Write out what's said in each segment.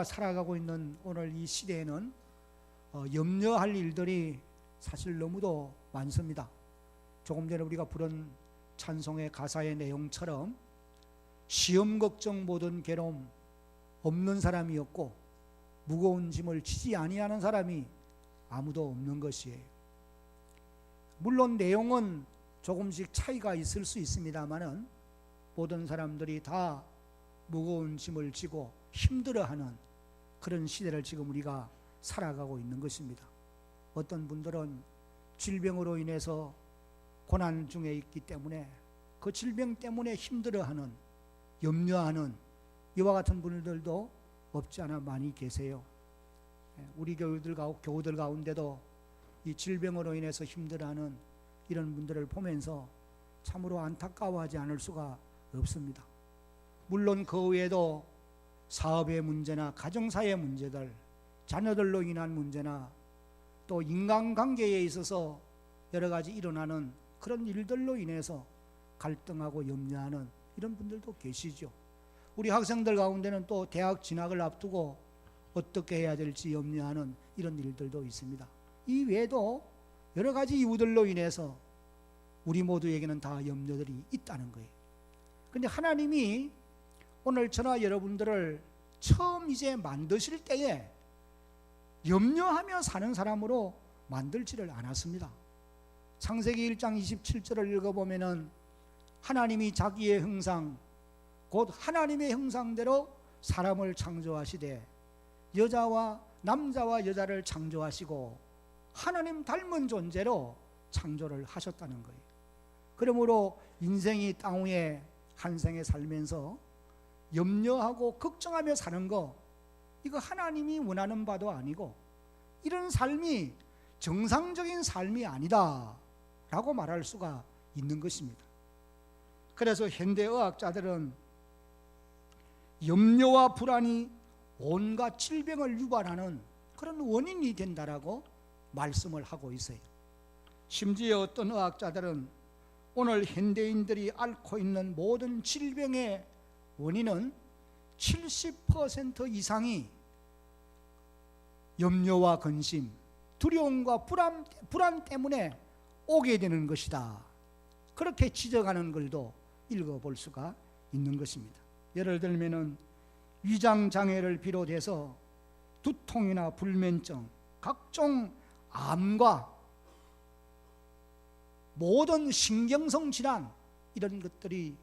우리가 살아가고 있는 오늘 이 시대에는 염려할 일들이 사실 너무도 많습니다. 조금 전에 우리가 부른 찬송의 가사의 내용처럼 시험 걱정 모든 괴로움 없는 사람이 없고 무거운 짐을 지지 아니하는 사람이 아무도 없는 것이에요. 물론 내용은 조금씩 차이가 있을 수 있습니다만은 모든 사람들이 다 무거운 짐을 지고 힘들어하는 그런 시대를 지금 우리가 살아가고 있는 것입니다. 어떤 분들은 질병으로 인해서 고난 중에 있기 때문에 그 질병 때문에 힘들어하는, 염려하는 이와 같은 분들도 없지 않아 많이 계세요. 우리 교우들 가운데도 이 질병으로 인해서 힘들어하는 이런 분들을 보면서 참으로 안타까워하지 않을 수가 없습니다. 물론 그 외에도 사업의 문제나 가정사의 문제들, 자녀들로 인한 문제나 또 인간관계에 있어서 여러 가지 일어나는 그런 일들로 인해서 갈등하고 염려하는 이런 분들도 계시죠. 우리 학생들 가운데는 또 대학 진학을 앞두고 어떻게 해야 될지 염려하는 이런 일들도 있습니다. 이 외에도 여러 가지 이유들로 인해서 우리 모두에게는 다 염려들이 있다는 거예요. 그런데 하나님이 오늘 저나 여러분들을 처음 이제 만드실 때에 염려하며 사는 사람으로 만들지를 않았습니다. 창세기 1장 27절을 읽어보면은 하나님이 자기의 형상 곧 하나님의 형상대로 사람을 창조하시되 여자와 남자와 여자를 창조하시고 하나님 닮은 존재로 창조를 하셨다는 거예요. 그러므로 인생이 땅 위에 한 생에 살면서 염려하고 걱정하며 사는 거, 이거 하나님이 원하는 바도 아니고 이런 삶이 정상적인 삶이 아니다 라고 말할 수가 있는 것입니다. 그래서 현대의학자들은 염려와 불안이 온갖 질병을 유발하는 그런 원인이 된다라고 말씀을 하고 있어요. 심지어 어떤 의학자들은 오늘 현대인들이 앓고 있는 모든 질병의 원인은 70% 이상이 염려와 근심, 두려움과 불안 때문에 오게 되는 것이다. 그렇게 지적하는 글도 읽어볼 수가 있는 것입니다. 예를 들면은 위장장애를 비롯해서 두통이나 불면증, 각종 암과 모든 신경성 질환, 이런 것들이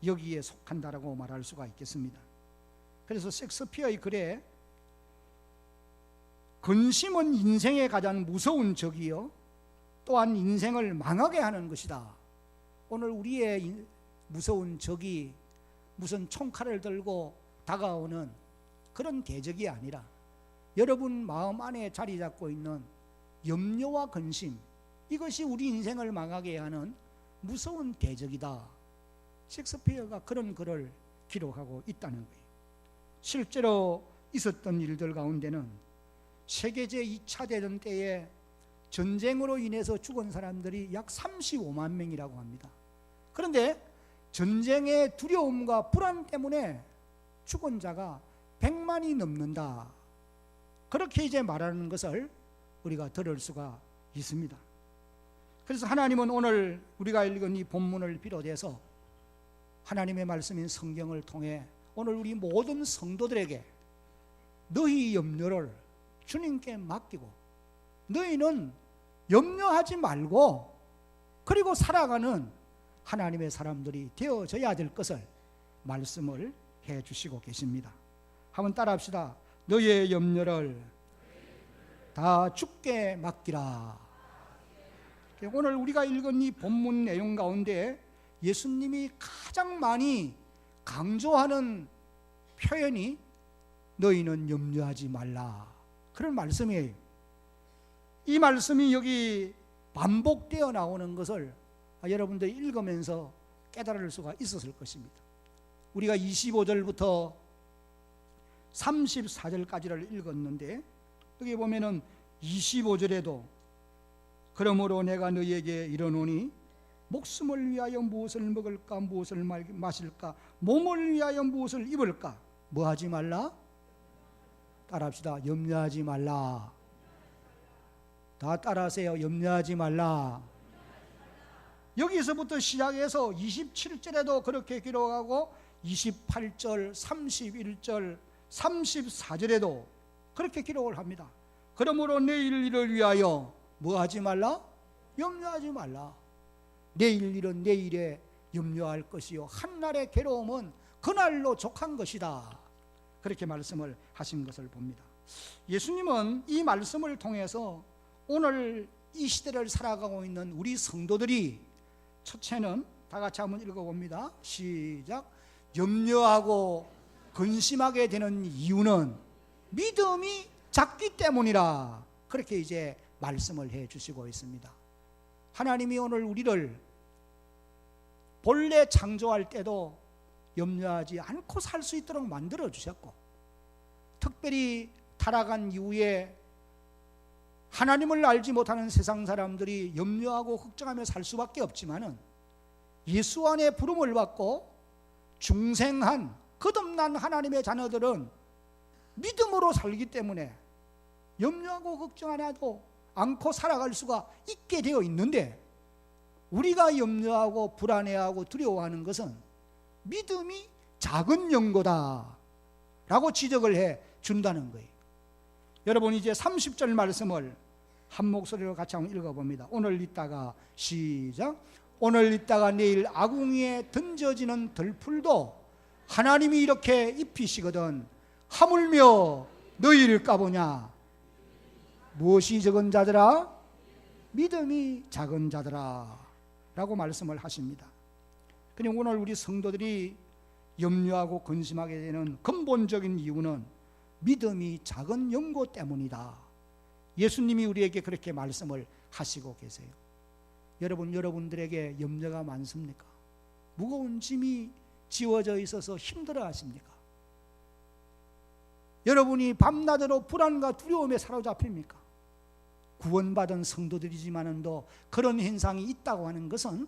여기에 속한다라고 말할 수가 있겠습니다. 그래서 셰익스피어의 글에 근심은 인생의 가장 무서운 적이요 또한 인생을 망하게 하는 것이다. 오늘 우리의 무서운 적이 무슨 총칼을 들고 다가오는 그런 대적이 아니라 여러분 마음 안에 자리 잡고 있는 염려와 근심, 이것이 우리 인생을 망하게 하는 무서운 대적이다. 셰익스피어가 그런 글을 기록하고 있다는 거예요. 실제로 있었던 일들 가운데는 세계 제2차 대전 때에 전쟁으로 인해서 죽은 사람들이 약 35만 명이라고 합니다. 그런데 전쟁의 두려움과 불안 때문에 죽은 자가 100만이 넘는다. 그렇게 이제 말하는 것을 우리가 들을 수가 있습니다. 그래서 하나님은 오늘 우리가 읽은 이 본문을 비롯해서 하나님의 말씀인 성경을 통해 오늘 우리 모든 성도들에게 너희 염려를 주님께 맡기고 너희는 염려하지 말고 그리고 살아가는 하나님의 사람들이 되어져야 될 것을 말씀을 해 주시고 계십니다. 한번 따라합시다. 너희의 염려를 다 주께 맡기라. 오늘 우리가 읽은 이 본문 내용 가운데 예수님이 가장 많이 강조하는 표현이 너희는 염려하지 말라, 그런 말씀이에요. 이 말씀이 여기 반복되어 나오는 것을 여러분들이 읽으면서 깨달을 수가 있었을 것입니다. 우리가 25절부터 34절까지를 읽었는데 여기 보면은 25절에도 그러므로 내가 너희에게 이르노니 목숨을 위하여 무엇을 먹을까 무엇을 마실까 몸을 위하여 무엇을 입을까 뭐 하지 말라? 따라합시다. 염려하지 말라. 다 따라하세요. 염려하지 말라. 여기서부터 시작해서 27절에도 그렇게 기록하고 28절, 31절, 34절에도 그렇게 기록을 합니다. 그러므로 내일 일을 위하여 뭐 하지 말라? 염려하지 말라. 내일 일은 내일에 염려할 것이요 한날의 괴로움은 그날로 족한 것이다. 그렇게 말씀을 하신 것을 봅니다. 예수님은 이 말씀을 통해서 오늘 이 시대를 살아가고 있는 우리 성도들이 첫째는 다 같이 한번 읽어봅니다. 시작. 염려하고 근심하게 되는 이유는 믿음이 작기 때문이라. 그렇게 이제 말씀을 해 주시고 있습니다. 하나님이 오늘 우리를 본래 창조할 때도 염려하지 않고 살 수 있도록 만들어 주셨고, 특별히 타락한 이후에 하나님을 알지 못하는 세상 사람들이 염려하고 걱정하며 살 수밖에 없지만은 예수 안에 부름을 받고 중생한 거듭난 하나님의 자녀들은 믿음으로 살기 때문에 염려하고 걱정 않고 살아갈 수가 있게 되어 있는데, 우리가 염려하고 불안해하고 두려워하는 것은 믿음이 작은 연고다 라고 지적을 해 준다는 거예요. 여러분, 이제 30절 말씀을 한 목소리로 같이 한번 읽어봅니다. 오늘 있다가 시작. 오늘 있다가 내일 아궁이에 던져지는 들풀도 하나님이 이렇게 입히시거든 하물며 너희를 까보냐. 무엇이 적은 자들아? 믿음이 작은 자들아 라고 말씀을 하십니다. 그냥 오늘 우리 성도들이 염려하고 근심하게 되는 근본적인 이유는 믿음이 작은 연고 때문이다. 예수님이 우리에게 그렇게 말씀을 하시고 계세요. 여러분들에게 염려가 많습니까? 무거운 짐이 지워져 있어서 힘들어 하십니까? 여러분이 밤낮으로 불안과 두려움에 사로잡힙니까? 구원받은 성도들이지만도 그런 현상이 있다고 하는 것은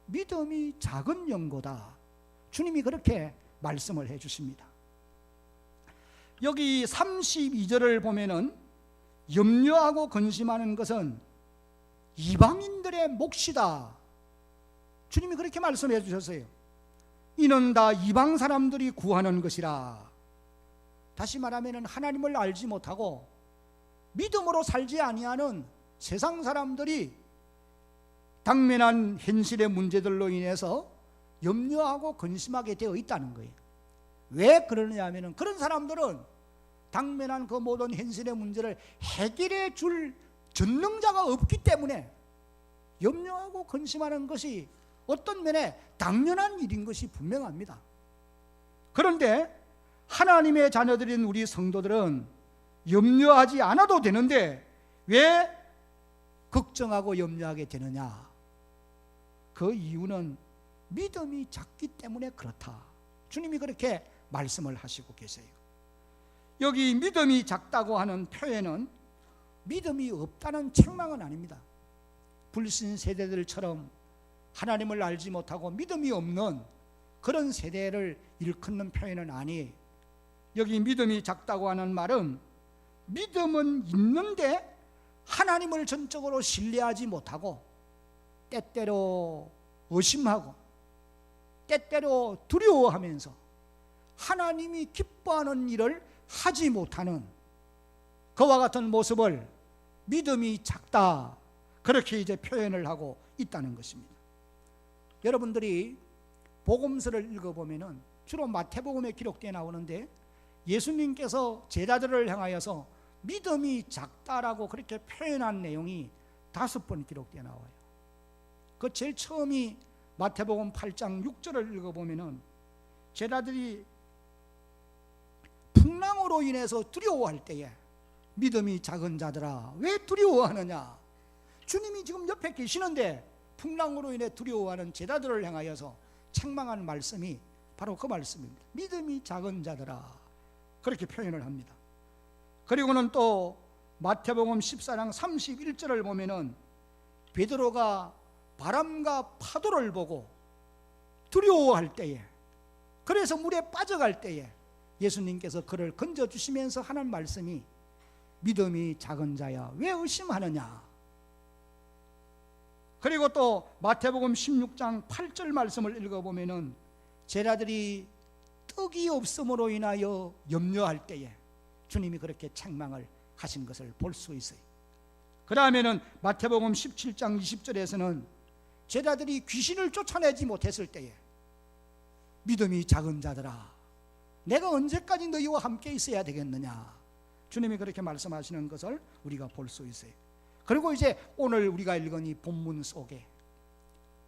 믿음이 작은 연고다. 주님이 그렇게 말씀을 해 주십니다. 여기 32절을 보면은 염려하고 근심하는 것은 이방인들의 몫이다. 주님이 그렇게 말씀해 주셨어요. 이는 다 이방 사람들이 구하는 것이라. 다시 말하면 하나님을 알지 못하고 믿음으로 살지 아니하는 세상 사람들이 당면한 현실의 문제들로 인해서 염려하고 근심하게 되어 있다는 거예요. 왜 그러느냐 하면 그런 사람들은 당면한 그 모든 현실의 문제를 해결해 줄 전능자가 없기 때문에 염려하고 근심하는 것이 어떤 면에 당연한 일인 것이 분명합니다. 그런데 하나님의 자녀들인 우리 성도들은 염려하지 않아도 되는데 왜 걱정하고 염려하게 되느냐? 그 이유는 믿음이 작기 때문에 그렇다. 주님이 그렇게 말씀을 하시고 계세요. 여기 믿음이 작다고 하는 표현은 믿음이 없다는 책망은 아닙니다. 불신 세대들처럼 하나님을 알지 못하고 믿음이 없는 그런 세대를 일컫는 표현은 아니에요. 여기 믿음이 작다고 하는 말은 믿음은 있는데 하나님을 전적으로 신뢰하지 못하고 때때로 의심하고 때때로 두려워하면서 하나님이 기뻐하는 일을 하지 못하는 그와 같은 모습을 믿음이 작다, 그렇게 이제 표현을 하고 있다는 것입니다. 여러분들이 복음서를 읽어보면은 주로 마태복음에 기록되어 나오는데 예수님께서 제자들을 향하여서 믿음이 작다라고 그렇게 표현한 내용이 5번 기록되어 나와요. 그 제일 처음이 마태복음 8장 6절을 읽어보면은 제자들이 풍랑으로 인해서 두려워할 때에 믿음이 작은 자들아 왜 두려워하느냐? 주님이 지금 옆에 계시는데 풍랑으로 인해 두려워하는 제자들을 향하여서 책망한 말씀이 바로 그 말씀입니다. 믿음이 작은 자들아, 그렇게 표현을 합니다. 그리고는 또 마태복음 14장 31절을 보면은 베드로가 바람과 파도를 보고 두려워할 때에, 그래서 물에 빠져갈 때에 예수님께서 그를 건져주시면서 하는 말씀이 믿음이 작은 자야 왜 의심하느냐. 그리고 또 마태복음 16장 8절 말씀을 읽어보면은 제자들이 떡이 없음으로 인하여 염려할 때에 주님이 그렇게 책망을 하신 것을 볼 수 있어요. 그 다음에는 마태복음 17장 20절에서는 제자들이 귀신을 쫓아내지 못했을 때에 믿음이 작은 자들아 내가 언제까지 너희와 함께 있어야 되겠느냐, 주님이 그렇게 말씀하시는 것을 우리가 볼 수 있어요. 그리고 이제 오늘 우리가 읽은 이 본문 속에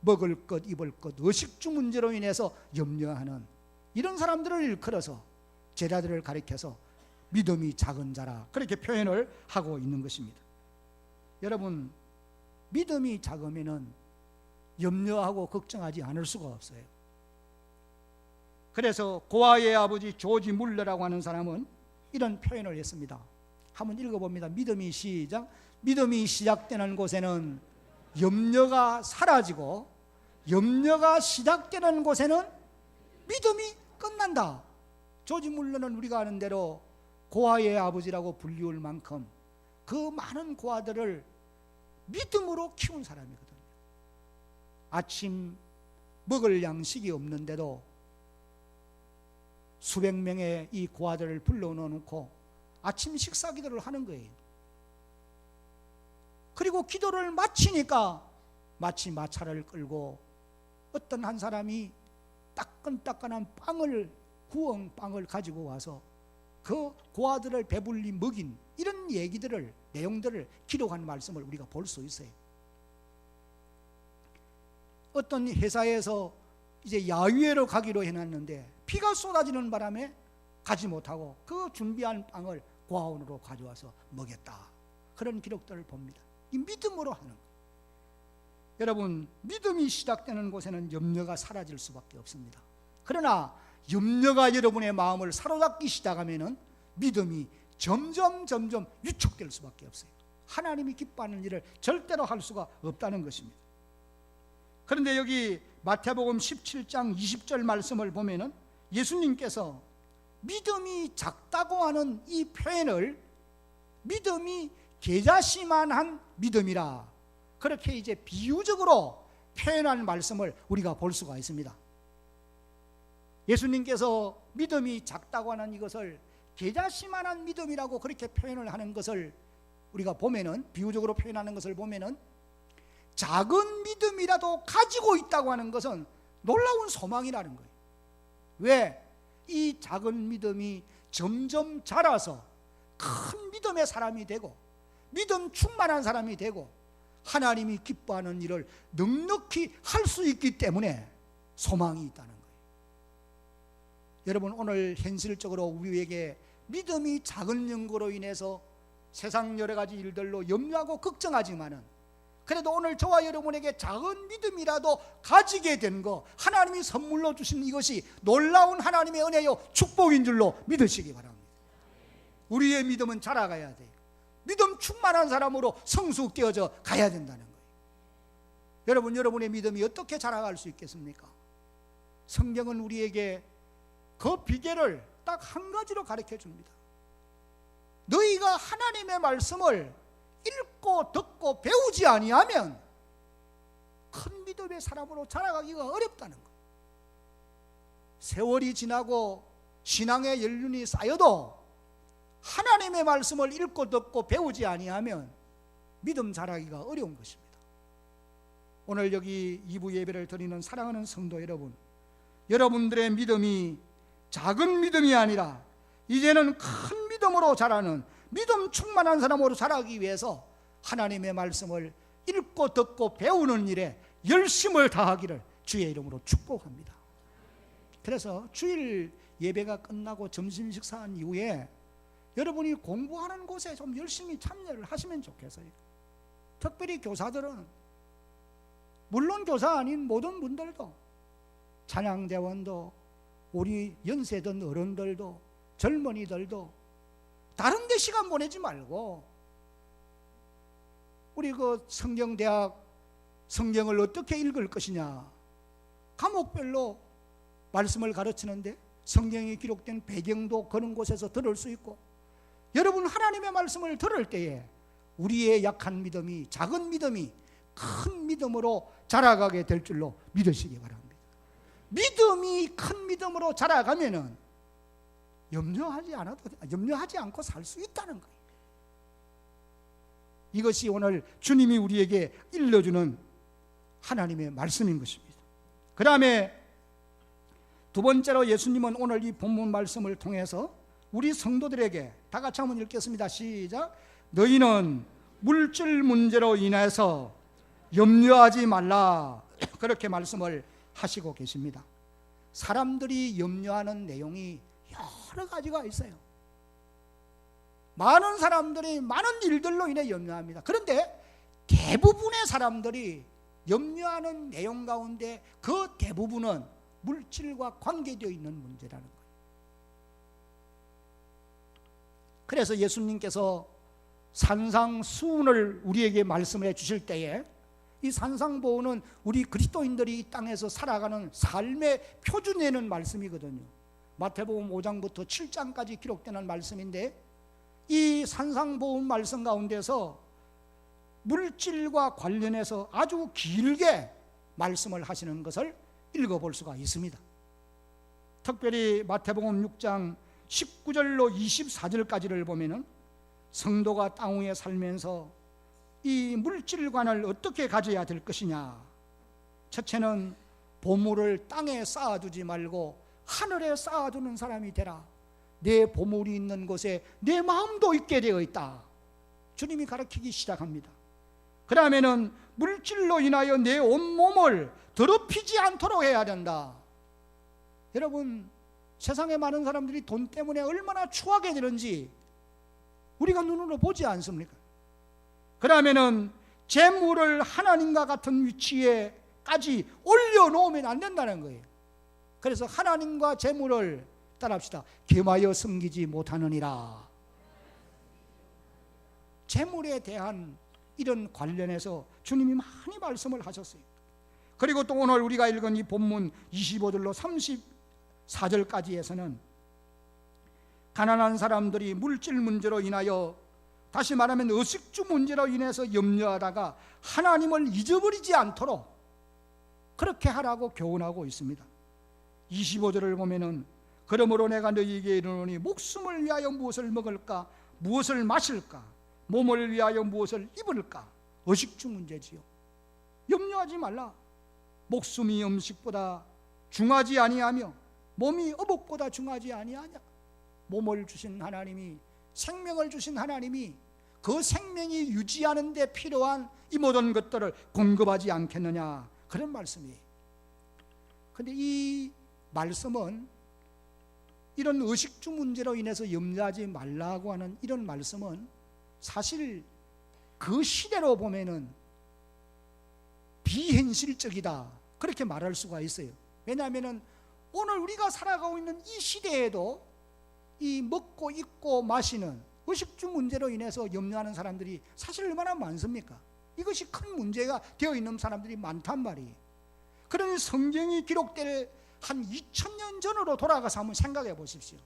먹을 것 입을 것 의식주 문제로 인해서 염려하는 이런 사람들을 일컬어서 제자들을 가리켜서 믿음이 작은 자라 그렇게 표현을 하고 있는 것입니다. 여러분, 믿음이 작으면은 염려하고 걱정하지 않을 수가 없어요. 그래서 고아의 아버지 조지 물러라고 하는 사람은 이런 표현을 했습니다. 한번 읽어봅니다. 믿음이 시작. 믿음이 시작되는 곳에는 염려가 사라지고 염려가 시작되는 곳에는 믿음이 끝난다. 조지 물러는 우리가 아는 대로 고아의 아버지라고 불리울 만큼 그 많은 고아들을 믿음으로 키운 사람이거든요. 아침 먹을 양식이 없는데도 수백 명의 이 고아들을 불러놓고 아침 식사 기도를 하는 거예요. 그리고 기도를 마치니까 마치 마차를 끌고 어떤 한 사람이 따끈따끈한 빵을 구운 빵을 가지고 와서 그 고아들을 배불리 먹인 이런 얘기들을 내용들을 기록한 말씀을 우리가 볼 수 있어요. 어떤 회사에서 이제 야유회로 가기로 해놨는데 비가 쏟아지는 바람에 가지 못하고 그 준비한 빵을 고아원으로 가져와서 먹였다. 그런 기록들을 봅니다. 이 믿음으로 하는 거예요. 여러분, 믿음이 시작되는 곳에는 염려가 사라질 수밖에 없습니다. 그러나 염려가 여러분의 마음을 사로잡기 시작하면은 믿음이 점점 위축될 수밖에 없어요. 하나님이 기뻐하는 일을 절대로 할 수가 없다는 것입니다. 그런데 여기 마태복음 17장 20절 말씀을 보면은 예수님께서 믿음이 작다고 하는 이 표현을 믿음이 계자씨만한 믿음이라 그렇게 이제 비유적으로 표현한 말씀을 우리가 볼 수가 있습니다. 예수님께서 믿음이 작다고 하는 이것을 계자씨만한 믿음이라고 그렇게 표현을 하는 것을 우리가 보면은, 비유적으로 표현하는 것을 보면은 작은 믿음이라도 가지고 있다고 하는 것은 놀라운 소망이라는 거예요. 왜? 이 작은 믿음이 점점 자라서 큰 믿음의 사람이 되고 믿음 충만한 사람이 되고 하나님이 기뻐하는 일을 넉넉히 할 수 있기 때문에 소망이 있다는 거예요. 여러분, 오늘 현실적으로 우리에게 믿음이 작은 연고로 인해서 세상 여러 가지 일들로 염려하고 걱정하지만은 그래도 오늘 저와 여러분에게 작은 믿음이라도 가지게 된 거, 하나님이 선물로 주신 이것이 놀라운 하나님의 은혜요 축복인 줄로 믿으시기 바랍니다. 우리의 믿음은 자라가야 돼요. 믿음 충만한 사람으로 성숙되어져 가야 된다는 거예요. 여러분, 여러분의 믿음이 어떻게 자라갈 수 있겠습니까? 성경은 우리에게 그 비결을 딱 한 가지로 가르쳐 줍니다. 너희가 하나님의 말씀을 읽고 듣고 배우지 아니하면 큰 믿음의 사람으로 자라가기가 어렵다는 거예요. 세월이 지나고 신앙의 연륜이 쌓여도 하나님의 말씀을 읽고 듣고 배우지 아니하면 믿음 자라기가 어려운 것입니다. 오늘 여기 2부 예배를 드리는 사랑하는 성도 여러분, 여러분들의 믿음이 작은 믿음이 아니라 이제는 큰 믿음으로 자라는 믿음 충만한 사람으로 자라기 위해서 하나님의 말씀을 읽고 듣고 배우는 일에 열심을 다하기를 주의 이름으로 축복합니다. 그래서 주일 예배가 끝나고 점심 식사한 이후에 여러분이 공부하는 곳에 좀 열심히 참여를 하시면 좋겠어요. 특별히 교사들은, 물론 교사 아닌 모든 분들도, 찬양대원도, 우리 연세든 어른들도, 젊은이들도 다른 데 시간 보내지 말고 우리 그 성경대학 성경을 어떻게 읽을 것이냐, 과목별로 말씀을 가르치는데 성경에 기록된 배경도 그런 곳에서 들을 수 있고, 여러분 하나님의 말씀을 들을 때에 우리의 약한 믿음이, 작은 믿음이 큰 믿음으로 자라가게 될 줄로 믿으시기 바랍니다. 믿음이 큰 믿음으로 자라가면은 염려하지 않고 살 수 있다는 거예요. 이것이 오늘 주님이 우리에게 일러주는 하나님의 말씀인 것입니다. 그 다음에 두 번째로 예수님은 오늘 이 본문 말씀을 통해서 우리 성도들에게 다 같이 한번 읽겠습니다. 시작. 너희는 물질 문제로 인해서 염려하지 말라, 그렇게 말씀을 하시고 계십니다. 사람들이 염려하는 내용이 여러 가지가 있어요. 많은 사람들이 많은 일들로 인해 염려합니다. 그런데 대부분의 사람들이 염려하는 내용 가운데 그 대부분은 물질과 관계되어 있는 문제라는 거예요. 그래서 예수님께서 산상수훈을 우리에게 말씀해 주실 때에 이 산상보훈은 우리 그리스도인들이 이 땅에서 살아가는 삶의 표준에는 말씀이거든요. 마태복음 5장부터 7장까지 기록되는 말씀인데, 이 산상보훈 말씀 가운데서 물질과 관련해서 아주 길게 말씀을 하시는 것을 읽어볼 수가 있습니다. 특별히 마태복음 6장 19절로 24절까지를 보면은 성도가 땅 위에 살면서 이 물질관을 어떻게 가져야 될 것이냐. 첫째는 보물을 땅에 쌓아두지 말고 하늘에 쌓아두는 사람이 되라. 내 보물이 있는 곳에 내 마음도 있게 되어 있다. 주님이 가르치기 시작합니다. 그 다음에는 물질로 인하여 내 온몸을 더럽히지 않도록 해야 된다. 여러분, 세상에 많은 사람들이 돈 때문에 얼마나 추하게 되는지 우리가 눈으로 보지 않습니까? 그 다음에는 재물을 하나님과 같은 위치에까지 올려놓으면 안 된다는 거예요. 그래서 하나님과 재물을 따라합시다. 겸하여 섬기지 못하느니라. 재물에 대한 이런 관련해서 주님이 많이 말씀을 하셨어요. 그리고 또 오늘 우리가 읽은 이 본문 25절로 34절까지에서는 가난한 사람들이 물질 문제로 인하여, 다시 말하면 의식주 문제로 인해서 염려하다가 하나님을 잊어버리지 않도록 그렇게 하라고 교훈하고 있습니다. 25절을 보면은 그러므로 내가 너희에게 이르노니 목숨을 위하여 무엇을 먹을까, 무엇을 마실까, 몸을 위하여 무엇을 입을까. 의식주 문제지요. 염려하지 말라. 목숨이 음식보다 중하지 아니하며 몸이 어복보다 중하지 아니하냐. 몸을 주신 하나님이, 생명을 주신 하나님이 그 생명이 유지하는 데 필요한 이 모든 것들을 공급하지 않겠느냐, 그런 말씀이에요. 그런데 이 말씀은, 이런 의식주 문제로 인해서 염려하지 말라고 하는 이런 말씀은 사실 그 시대로 보면은 비현실적이다, 그렇게 말할 수가 있어요. 왜냐하면 오늘 우리가 살아가고 있는 이 시대에도 이 먹고 입고 마시는 의식주 문제로 인해서 염려하는 사람들이 사실 얼마나 많습니까? 이것이 큰 문제가 되어 있는 사람들이 많단 말이에요. 그러니 성경이 기록될 한 2000년 전으로 돌아가서 한번 생각해 보십시오.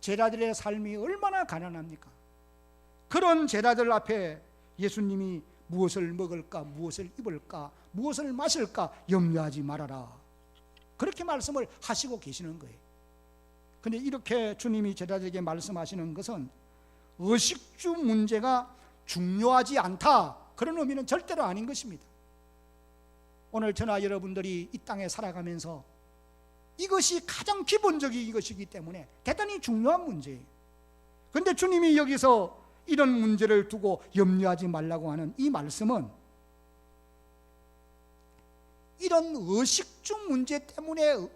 제자들의 삶이 얼마나 가난합니까? 그런 제자들 앞에 예수님이 무엇을 먹을까, 무엇을 입을까, 무엇을 마실까 염려하지 말아라, 그렇게 말씀을 하시고 계시는 거예요. 그런데 이렇게 주님이 제자들에게 말씀하시는 것은 의식주 문제가 중요하지 않다, 그런 의미는 절대로 아닌 것입니다. 오늘 저나 여러분들이 이 땅에 살아가면서 이것이 가장 기본적인 것이기 때문에 대단히 중요한 문제예요. 그런데 주님이 여기서 이런 문제를 두고 염려하지 말라고 하는 이 말씀은 이런 의식주 문제 때문에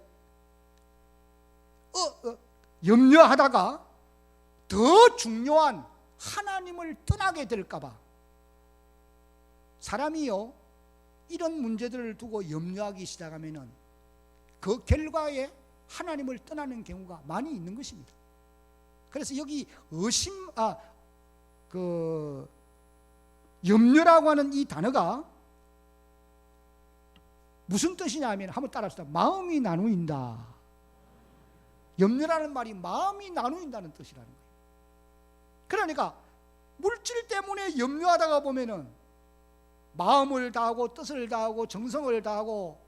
염려하다가 더 중요한 하나님을 떠나게 될까 봐, 사람이요 이런 문제들을 두고 염려하기 시작하면은 그 결과에 하나님을 떠나는 경우가 많이 있는 것입니다. 그래서 여기 염려라고 하는 이 단어가 무슨 뜻이냐 하면 한번 따라합시다. 마음이 나누인다. 염려라는 말이 마음이 나누인다는 뜻이라는 거예요. 그러니까 물질 때문에 염려하다가 보면은 마음을 다하고 뜻을 다하고 정성을 다하고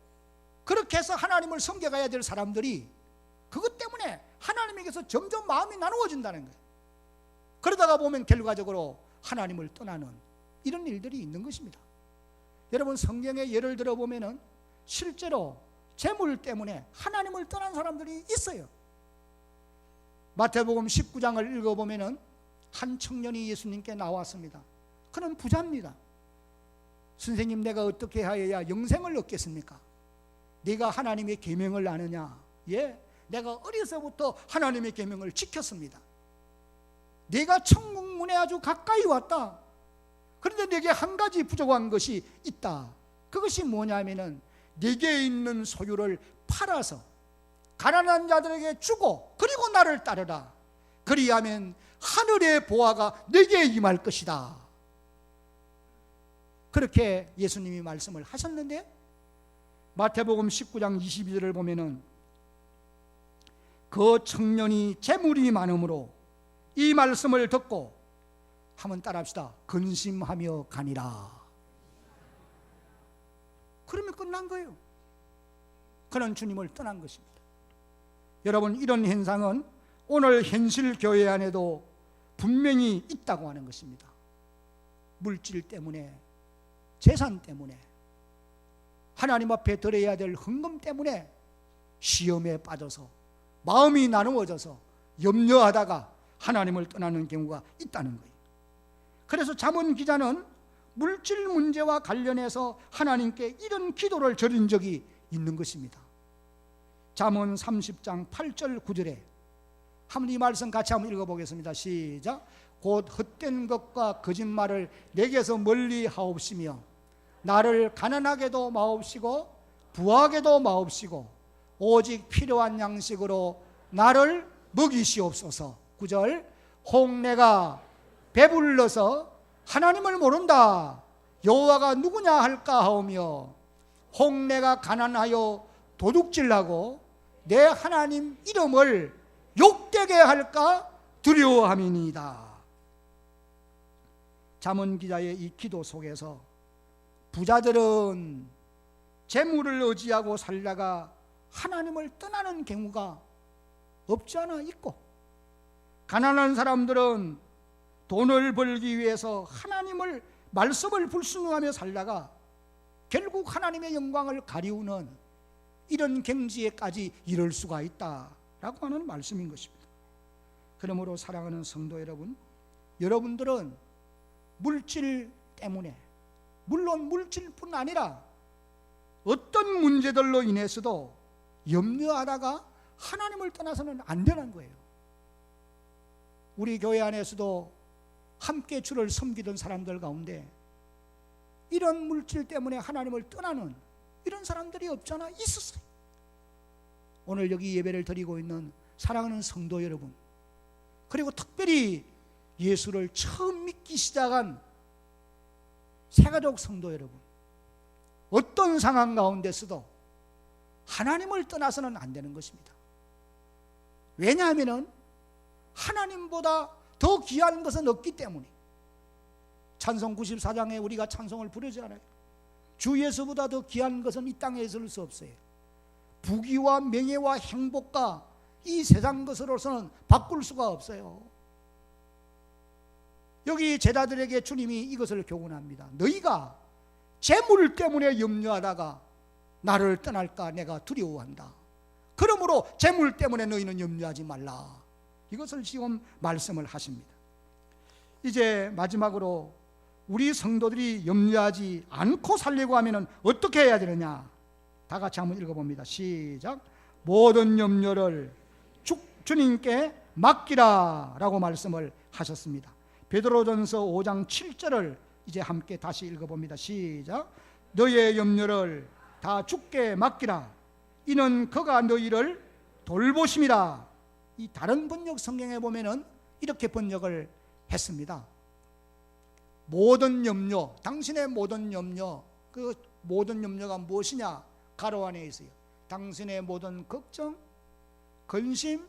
그렇게 해서 하나님을 섬겨가야 될 사람들이 그것 때문에 하나님에게서 점점 마음이 나누어진다는 거예요. 그러다가 보면 결과적으로 하나님을 떠나는 이런 일들이 있는 것입니다. 여러분, 성경에 예를 들어 보면은 실제로 재물 때문에 하나님을 떠난 사람들이 있어요. 마태복음 19장을 읽어보면은 한 청년이 예수님께 나왔습니다. 그는 부자입니다. 선생님, 내가 어떻게 하여야 영생을 얻겠습니까? 네가 하나님의 계명을 아느냐? 예, 내가 어려서부터 하나님의 계명을 지켰습니다. 네가 천국 문에 아주 가까이 왔다. 그런데 네게 한 가지 부족한 것이 있다. 그것이 뭐냐면은 네게 있는 소유를 팔아서 가난한 자들에게 주고 그리고 나를 따르라. 그리하면 하늘의 보화가 네게 임할 것이다. 그렇게 예수님이 말씀을 하셨는데 마태복음 19장 22절을 보면은 그 청년이 재물이 많음으로 이 말씀을 듣고 한번 따라합시다. 근심하며 가니라. 그러면 끝난 거예요. 그는 주님을 떠난 것입니다. 여러분, 이런 현상은 오늘 현실 교회 안에도 분명히 있다고 하는 것입니다. 물질 때문에, 재산 때문에, 하나님 앞에 드려야 될 헌금 때문에 시험에 빠져서 마음이 나누어져서 염려하다가 하나님을 떠나는 경우가 있다는 거예요. 그래서 잠언 기자는 물질 문제와 관련해서 하나님께 이런 기도를 드린 적이 있는 것입니다. 잠언 30장 8절 9절에 한번 이 말씀 같이 한번 읽어보겠습니다. 시작. 곧 헛된 것과 거짓말을 내게서 멀리 하옵시며 나를 가난하게도 마옵시고 부하게도 마옵시고 오직 필요한 양식으로 나를 먹이시옵소서. 9절. 홍내가 배불러서 하나님을 모른다. 여호와가 누구냐 할까 하오며 홍내가 가난하여 도둑질하고 내 하나님 이름을 욕되게 할까 두려워함이니이다. 잠언 기자의 이 기도 속에서 부자들은 재물을 의지하고 살다가 하나님을 떠나는 경우가 없지 않아 있고, 가난한 사람들은 돈을 벌기 위해서 하나님을 말씀을 불순종하며 살다가 결국 하나님의 영광을 가리우는 이런 경지에까지 이를 수가 있다라고 하는 말씀인 것입니다. 그러므로 사랑하는 성도 여러분, 여러분들은 물질 때문에, 물론 물질뿐 아니라 어떤 문제들로 인해서도 염려하다가 하나님을 떠나서는 안 되는 거예요. 우리 교회 안에서도 함께 주를 섬기던 사람들 가운데 이런 물질 때문에 하나님을 떠나는 이런 사람들이 없잖아 있었어요. 오늘 여기 예배를 드리고 있는 사랑하는 성도 여러분, 그리고 특별히 예수를 처음 믿기 시작한 새가족 성도 여러분, 어떤 상황 가운데서도 하나님을 떠나서는 안 되는 것입니다. 왜냐하면 하나님보다 더 귀한 것은 없기 때문에. 찬송 94장에 우리가 찬송을 부르지 않아요? 주 예수보다 더 귀한 것은 이 땅에 있을 수 없어요. 부귀와 명예와 행복과 이 세상 것으로서는 바꿀 수가 없어요. 여기 제자들에게 주님이 이것을 교훈합니다. 너희가 재물 때문에 염려하다가 나를 떠날까 내가 두려워한다. 그러므로 재물 때문에 너희는 염려하지 말라. 이것을 지금 말씀을 하십니다. 이제 마지막으로 우리 성도들이 염려하지 않고 살려고 하면 어떻게 해야 되느냐? 다 같이 한번 읽어봅니다. 시작. 모든 염려를 주님께 맡기라 라고 말씀을 하셨습니다. 베드로전서 5장 7절을 이제 함께 다시 읽어봅니다. 시작. 너의 염려를 다 주께 맡기라. 이는 그가 너희를 돌보심이라. 이 다른 번역 성경에 보면은 이렇게 번역을 했습니다. 모든 염려, 당신의 모든 염려, 그 모든 염려가 무엇이냐? 가로 안에 있어요. 당신의 모든 걱정, 근심,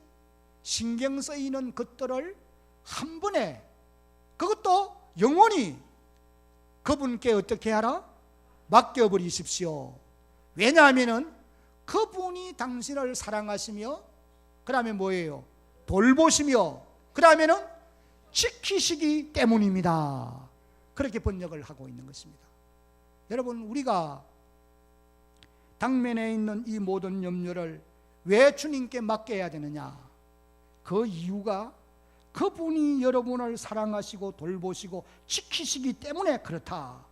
신경 쓰이는 것들을 한 번에, 그것도 영원히 그분께 어떻게 하라? 맡겨버리십시오. 왜냐하면 그분이 당신을 사랑하시며, 그 다음에 뭐예요? 돌보시며, 그 다음에는 지키시기 때문입니다. 그렇게 번역을 하고 있는 것입니다. 여러분, 우리가 당면에 있는 이 모든 염려를 왜 주님께 맡겨야 되느냐? 그 이유가 그분이 여러분을 사랑하시고 돌보시고 지키시기 때문에 그렇다.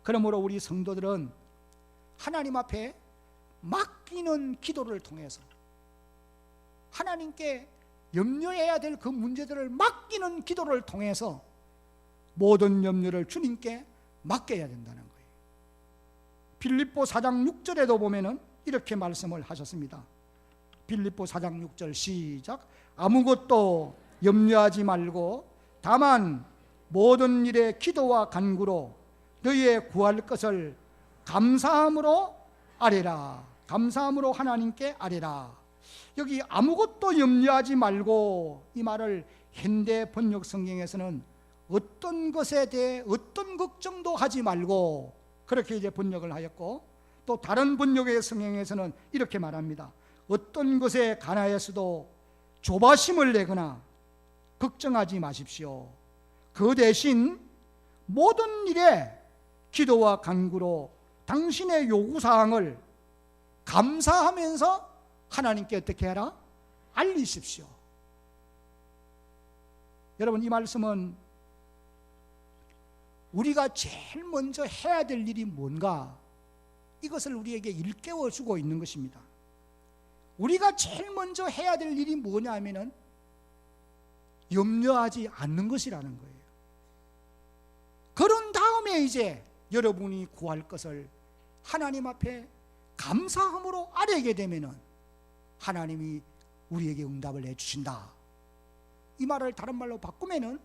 그러므로 우리 성도들은 하나님 앞에 맡기는 기도를 통해서 하나님께 염려해야 될 그 문제들을 맡기는 기도를 통해서 모든 염려를 주님께 맡겨야 된다는 거예요. 빌립보 4장 6절에도 보면은 이렇게 말씀을 하셨습니다. 빌립보 4장 6절 시작. 아무것도 염려하지 말고 다만 모든 일에 기도와 간구로 너희의 구할 것을 감사함으로 아뢰라. 감사함으로 하나님께 아뢰라. 여기 아무것도 염려하지 말고, 이 말을 현대 번역 성경에서는 어떤 것에 대해 어떤 걱정도 하지 말고 그렇게 이제 번역을 하였고, 또 다른 번역의 성경에서는 이렇게 말합니다. 어떤 것에 관하여서도 조바심을 내거나 걱정하지 마십시오. 그 대신 모든 일에 기도와 간구로 당신의 요구사항을 감사하면서 하나님께 어떻게 해라? 알리십시오. 여러분, 이 말씀은 우리가 제일 먼저 해야 될 일이 뭔가, 이것을 우리에게 일깨워 주고 있는 것입니다. 우리가 제일 먼저 해야 될 일이 뭐냐 하면은 염려하지 않는 것이라는 거예요. 그런 다음에 이제 여러분이 구할 것을 하나님 앞에 감사함으로 아뢰게 되면은 하나님이 우리에게 응답을 해주신다. 이 말을 다른 말로 바꾸면은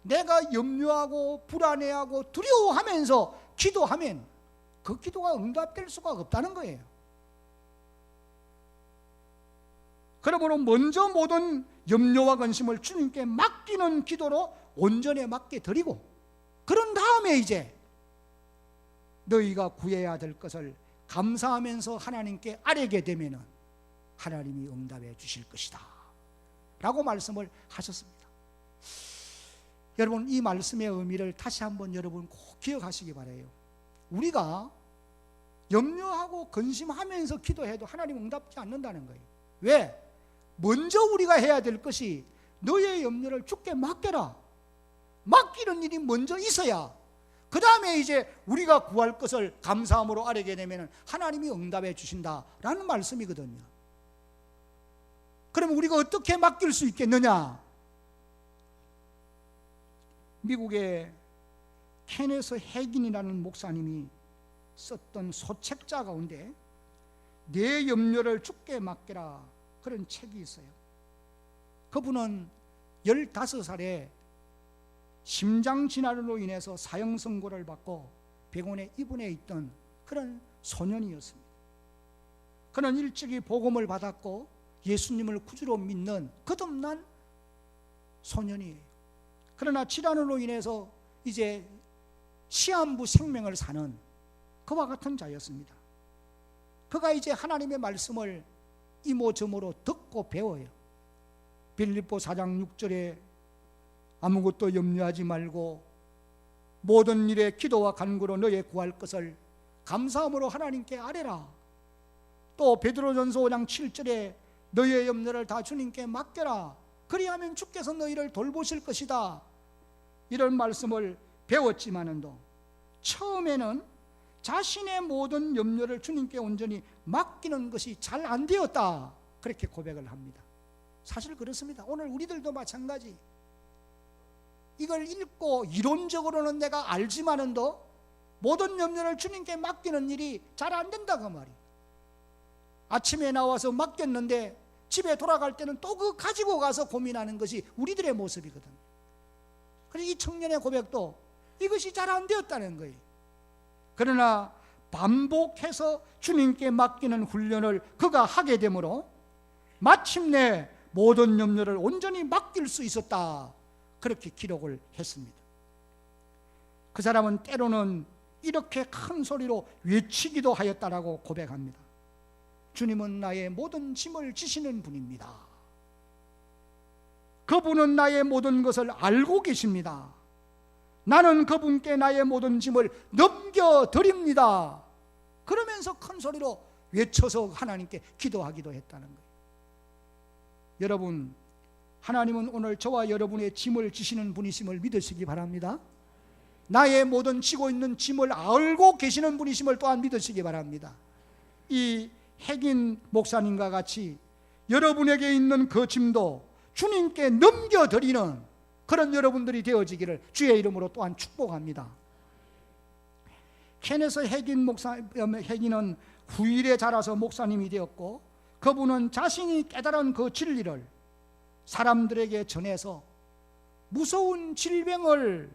내가 염려하고 불안해하고 두려워하면서 기도하면 그 기도가 응답될 수가 없다는 거예요. 그러므로 먼저 모든 염려와 근심을 주님께 맡기는 기도로 온전히 맡겨 드리고, 그런 다음에 이제 너희가 구해야 될 것을 감사하면서 하나님께 아뢰게 되면은 하나님이 응답해 주실 것이다 라고 말씀을 하셨습니다. 여러분, 이 말씀의 의미를 다시 한번 여러분 꼭 기억하시기 바라요. 우리가 염려하고 근심하면서 기도해도 하나님 응답지 않는다는 거예요. 왜? 먼저 우리가 해야 될 것이 너의 염려를 주께 맡겨라. 맡기는 일이 먼저 있어야 그 다음에 이제 우리가 구할 것을 감사함으로 아뢰게 되면 하나님이 응답해 주신다라는 말씀이거든요. 그러면 우리가 어떻게 맡길 수 있겠느냐? 미국의 케네스 해긴이라는 목사님이 썼던 소책자 가운데 내 염려를 주께 맡겨라, 그런 책이 있어요. 그분은 15살에 심장질환으로 인해서 사형 선고를 받고 병원에 입원해 있던 그런 소년이었습니다. 그는 일찍이 복음을 받았고 예수님을 구주로 믿는 거듭난 소년이에요. 그러나 질환으로 인해서 이제 시한부 생명을 사는 그와 같은 자였습니다. 그가 이제 하나님의 말씀을 이모저모로 듣고 배워요. 빌립보 4장 6절에 아무것도 염려하지 말고 모든 일에 기도와 간구로 너의 구할 것을 감사함으로 하나님께 아뢰라. 또 베드로전서 5장 7절에 너의 염려를 다 주님께 맡겨라. 그리하면 주께서 너희를 돌보실 것이다. 이런 말씀을 배웠지만은도 처음에는 자신의 모든 염려를 주님께 온전히 맡기는 것이 잘 안 되었다, 그렇게 고백을 합니다. 사실 그렇습니다. 오늘 우리들도 마찬가지. 이걸 읽고 이론적으로는 내가 알지만은도 모든 염려를 주님께 맡기는 일이 잘 안 된다, 그 말이. 아침에 나와서 맡겼는데 집에 돌아갈 때는 또 그거 가지고 가서 고민하는 것이 우리들의 모습이거든요. 그래서 이 청년의 고백도 이것이 잘 안 되었다는 거예요. 그러나 반복해서 주님께 맡기는 훈련을 그가 하게 되므로 마침내 모든 염려를 온전히 맡길 수 있었다. 그렇게 기록을 했습니다. 그 사람은 때로는 이렇게 큰 소리로 외치기도 하였다라고 고백합니다. 주님은 나의 모든 짐을 지시는 분입니다. 그분은 나의 모든 것을 알고 계십니다. 나는 그분께 나의 모든 짐을 넘겨드립니다. 그러면서 큰 소리로 외쳐서 하나님께 기도하기도 했다는 거예요. 여러분, 하나님은 오늘 저와 여러분의 짐을 지시는 분이심을 믿으시기 바랍니다. 나의 모든 지고 있는 짐을 알고 계시는 분이심을 또한 믿으시기 바랍니다. 이 핵인 목사님과 같이 여러분에게 있는 그 짐도 주님께 넘겨드리는 그런 여러분들이 되어지기를 주의 이름으로 또한 축복합니다. 케네스 핵인은 후일에 자라서 목사님이 되었고, 그분은 자신이 깨달은 그 진리를 사람들에게 전해서 무서운 질병을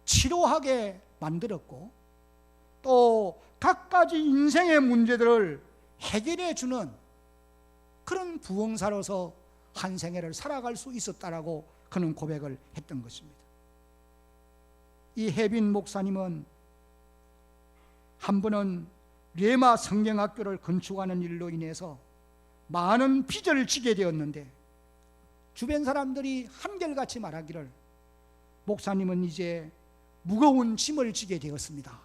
치료하게 만들었고, 또 갖가지 인생의 문제들을 해결해 주는 그런 부흥사로서 한 생애를 살아갈 수 있었다라고 그는 고백을 했던 것입니다. 이 해빈 목사님은 한 번은 레마 성경학교를 건축하는 일로 인해서 많은 빚을 지게 되었는데, 주변 사람들이 한결같이 말하기를 목사님은 이제 무거운 짐을 지게 되었습니다.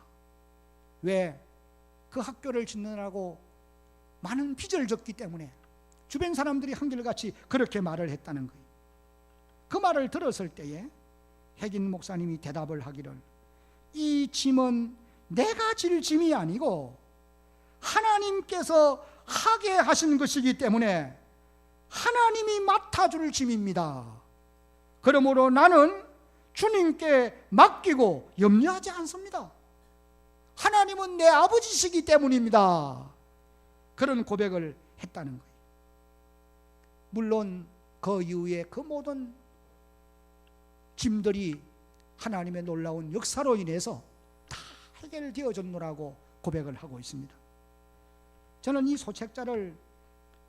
왜? 그 학교를 짓느라고 많은 빚을 졌기 때문에. 주변 사람들이 한결같이 그렇게 말을 했다는 거예요. 그 말을 들었을 때에 핵인 목사님이 대답을 하기를, 이 짐은 내가 질 짐이 아니고 하나님께서 하게 하신 것이기 때문에 하나님이 맡아줄 짐입니다. 그러므로 나는 주님께 맡기고 염려하지 않습니다. 하나님은 내 아버지시기 때문입니다. 그런 고백을 했다는 거예요. 물론 그 이후에 그 모든 짐들이 하나님의 놀라운 역사로 인해서 다 해결되어졌노라고 고백을 하고 있습니다. 저는 이 소책자를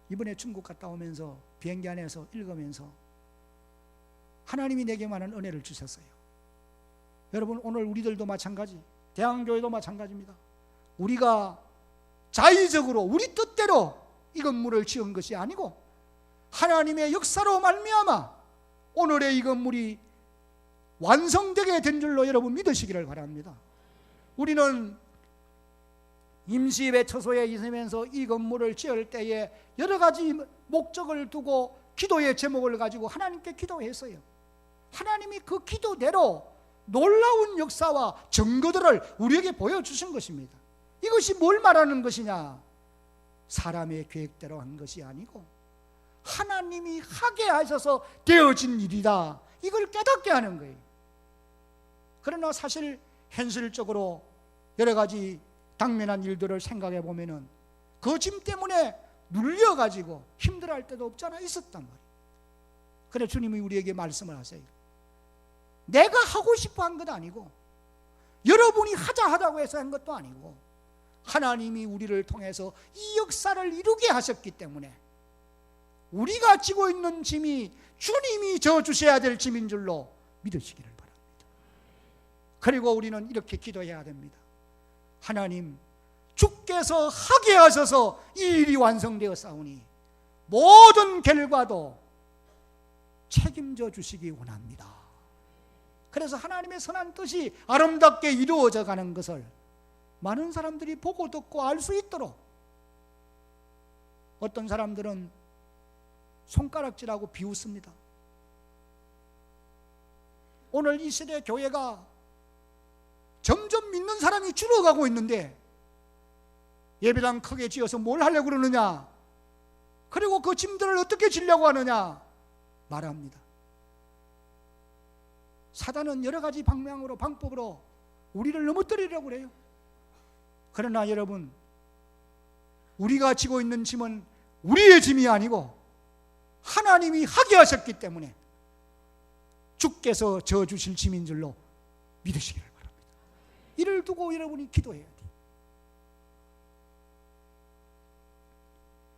이번에 중국 갔다 오면서 비행기 안에서 읽으면서 하나님이 내게 많은 은혜를 주셨어요. 여러분, 오늘 우리들도 마찬가지, 대한교회도 마찬가지입니다. 우리가 자의적으로 우리 뜻대로 이 건물을 지은 것이 아니고 하나님의 역사로 말미암아 오늘의 이 건물이 완성되게 된 줄로 여러분 믿으시기를 바랍니다. 우리는 임시배처소에 있으면서 이 건물을 지을 때에 여러 가지 목적을 두고 기도의 제목을 가지고 하나님께 기도했어요. 하나님이 그 기도대로 놀라운 역사와 증거들을 우리에게 보여주신 것입니다. 이것이 뭘 말하는 것이냐? 사람의 계획대로 한 것이 아니고 하나님이 하게 하셔서 되어진 일이다. 이걸 깨닫게 하는 거예요. 그러나 사실 현실적으로 여러 가지 당면한 일들을 생각해 보면은 그 짐 때문에 눌려가지고 힘들어할 때도 없잖아. 있었단 말이에요. 그래 주님이 우리에게 말씀을 하세요. 내가 하고 싶어 한 것 아니고 여러분이 하자고 해서 한 것도 아니고 하나님이 우리를 통해서 이 역사를 이루게 하셨기 때문에 우리가 지고 있는 짐이 주님이 져주셔야 될 짐인 줄로 믿으시기를 바랍니다. 그리고 우리는 이렇게 기도해야 됩니다. 하나님, 주께서 하게 하셔서 이 일이 완성되었사오니 모든 결과도 책임져 주시기 원합니다. 그래서 하나님의 선한 뜻이 아름답게 이루어져 가는 것을 많은 사람들이 보고 듣고 알 수 있도록, 어떤 사람들은 손가락질하고 비웃습니다. 오늘 이 시대 교회가 점점 믿는 사람이 줄어가고 있는데 예배당 크게 지어서 뭘 하려고 그러느냐, 그리고 그 짐들을 어떻게 지려고 하느냐 말합니다. 사단은 여러 가지 방향으로 방법으로 우리를 넘어뜨리려고 그래요. 그러나 여러분, 우리가 지고 있는 짐은 우리의 짐이 아니고 하나님이 하게 하셨기 때문에 주께서 져주실 짐인 줄로 믿으시기를 바랍니다. 이를 두고 여러분이 기도해야 돼요.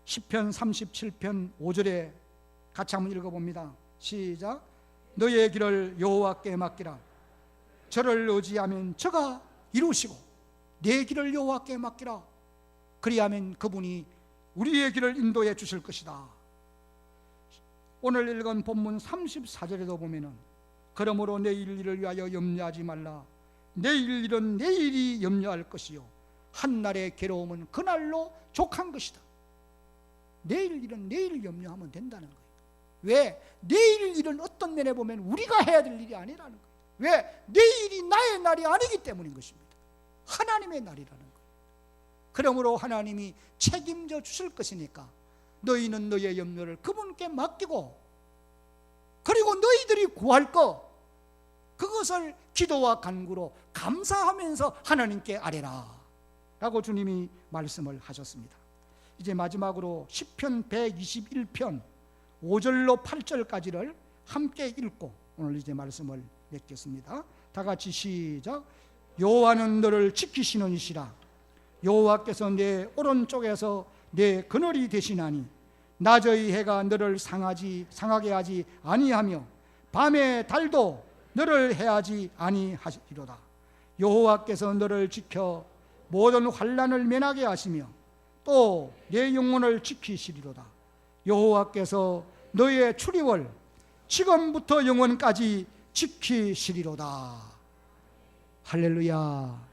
시편 37편 5절에 같이 한번 읽어봅니다. 시작. 너의 길을 여호와께 맡기라. 저를 의지하면 저가 이루시고 내 길을 여호와께 맡기라. 그리하면 그분이 우리의 길을 인도해 주실 것이다. 오늘 읽은 본문 34절에도 보면은 그러므로 내일 일을 위하여 염려하지 말라. 내일 일은 내일이 염려할 것이요 한날의 괴로움은 그날로 족한 것이다. 내일 일은 내일 염려하면 된다는 거예요. 왜? 내일 일은 어떤 면에 보면 우리가 해야 될 일이 아니라는 거예요. 왜? 내일이 나의 날이 아니기 때문인 것입니다. 하나님의 날이라는 거예요. 그러므로 하나님이 책임져 주실 것이니까 너희는 너희의 염려를 그분께 맡기고, 그리고 너희들이 구할 것 그것을 기도와 간구로 감사하면서 하나님께 아뢰라 라고 주님이 말씀을 하셨습니다. 이제 마지막으로 시편 121편 5절로 8절까지를 함께 읽고 오늘 이제 말씀을 맺겠습니다. 다 같이 시작. 여호와는 너를 지키시는 이시라. 여호와께서 내 오른쪽에서 내 그늘이 되시나니 낮의 해가 너를 상하게 하지 아니하며 밤의 달도 너를 해하지 아니하시리로다. 여호와께서 너를 지켜 모든 환난을 면하게 하시며 또 내 영혼을 지키시리로다. 여호와께서 너의 출입을 지금부터 영원까지 지키시리로다. 할렐루야.